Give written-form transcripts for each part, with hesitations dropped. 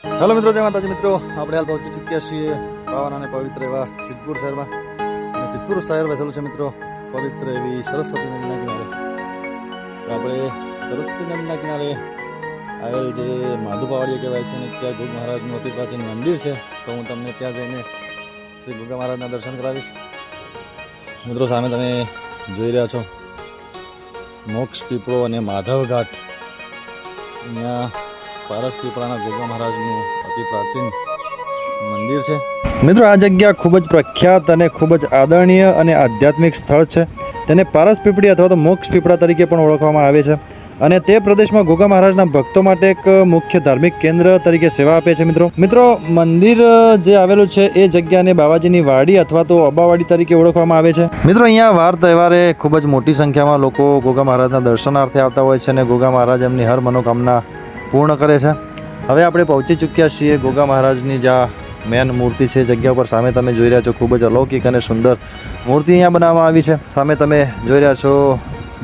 Hello મિત્રો, જય માતાજી મિત્રો. આપણે હાલ પહોંચી ચૂક્યા છીએ પાવન અને પવિત્ર એવા સિદ્ધપુર શહેરમાં. અને સિદ્ધપુર શહેર વસેલું છે મિત્રો પવિત્ર એવી સરસ્વતી નદીના કિનારે. તો આપણે સરસ્વતી નદીના કિનારે આવેલ જે માધુપાવાડીયા કહેવાય છે અને ત્યાં ગુગ મહારાજનું અતિ પ્રાચીન મંદિર છે. તો હું તમને ત્યાં જઈને શ્રી ગુગા મહારાજના દર્શન કરાવીશ. મિત્રો, સામે તમે જોઈ રહ્યા છો મોક્ષ પીપળો અને માધવ ઘાટ. અહીંયા પારસ પીપળાના ગુગા મહારાજનું અતિ પ્રાચીન મંદિર છે. મિત્રો, આ જગ્યા ખૂબ જ પ્રખ્યાત અને ખૂબ જ આદરણીય અને આધ્યાત્મિક સ્થળ છે. તેને પારસ પીપળી અથવા તો મોક્ષ પીપળા તરીકે પણ ઓળખવામાં આવે છે અને તે પ્રદેશમાં ગુગા મહારાજના ભક્તો માટે એક મુખ્ય ધાર્મિક કેન્દ્ર તરીકે સેવા આપે છે. મિત્રો મંદિર જે આવેલું છે એ જગ્યાને બાવાજીની વાડી અથવા તો અબાવાડી તરીકે ઓળખવામાં આવે છે. મિત્રો, અહીંયા વાર તહેવારે ખૂબ જ મોટી સંખ્યામાં લોકો ગુગા મહારાજના દર્શનાર્થે આવતા હોય છે અને ગુગા મહારાજ એમની હર મનોકામના પૂર્ણ કરે છે. હવે આપણે પહોંચી ચૂક્યા છીએ ગુગા મહારાજની જ્યાં મેન મૂર્તિ છે જગ્યા ઉપર. સામે તમે જોઈ રહ્યા છો ખૂબ જ અલૌકિક અને સુંદર મૂર્તિ અહીંયા બનાવવામાં આવી છે. સામે તમે જોઈ રહ્યા છો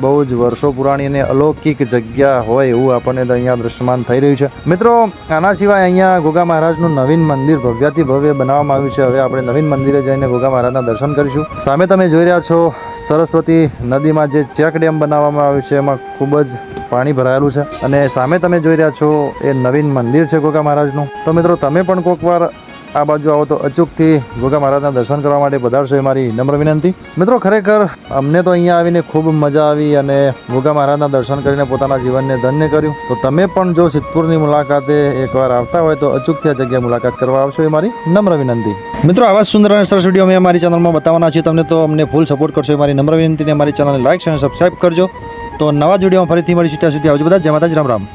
બહુ જ વર્ષો પુરાણી અને અલૌકિક જગ્યા હોય એવું આપણને અહીંયા દૃશ્યમાન થઈ રહ્યું છે. મિત્રો, આના સિવાય અહીંયા ગુગા મહારાજનું નવીન મંદિર ભવ્યાથી ભવ્ય બનાવવામાં આવ્યું છે. હવે આપણે નવીન મંદિરે જઈને ગુગા મહારાજના દર્શન કરીશું. સામે તમે જોઈ રહ્યા છો સરસ્વતી નદીમાં જે ચેક ડેમ બનાવવામાં આવ્યું છે એમાં ખૂબ જ પાણી ભરાયેલું છે અને સામે તમે જોઈ રહ્યા છો એ નવીન મંદિર છે ગુગા મહારાજનું. તો મિત્રો, તમે પણ કોઈક વાર આ બાજુ આવો તો અચૂકથી ગુગા મહારાજના દર્શન કરવા માટે પધારશો એ મારી નમ્ર વિનંતી. મિત્રો, ખરેખર અમને તો અહીંયા આવીને ખૂબ મજા આવી અને ગુગા મહારાજના દર્શન કરીને પોતાના જીવનને ધન્ય કર્યું. તો તમે પણ જો સિદ્ધપુરની મુલાકાતે એકવાર આવતા હોય તો અચૂકથી આ જગ્યાએ મુલાકાત કરવા આવશો એ મારી નમ્ર વિનંતી. મિત્રો, આવા સુંદર અને સરસ વિડીયો અમે અમારી ચેનલમાં બતાવવાના છીએ. તમને તો અમને ફૂલ સપોર્ટ કરશો એ મારી નમ્ર વિનંતી. અને અમારી ચેનલને લાઈક અને સબસ્ક્રાઈબ કરજો. તો નવા વિડીયોમાં ફરીથી મળીશું. ત્યાં સુધી આવજો બધા. જય માતાજી, રામ રામ.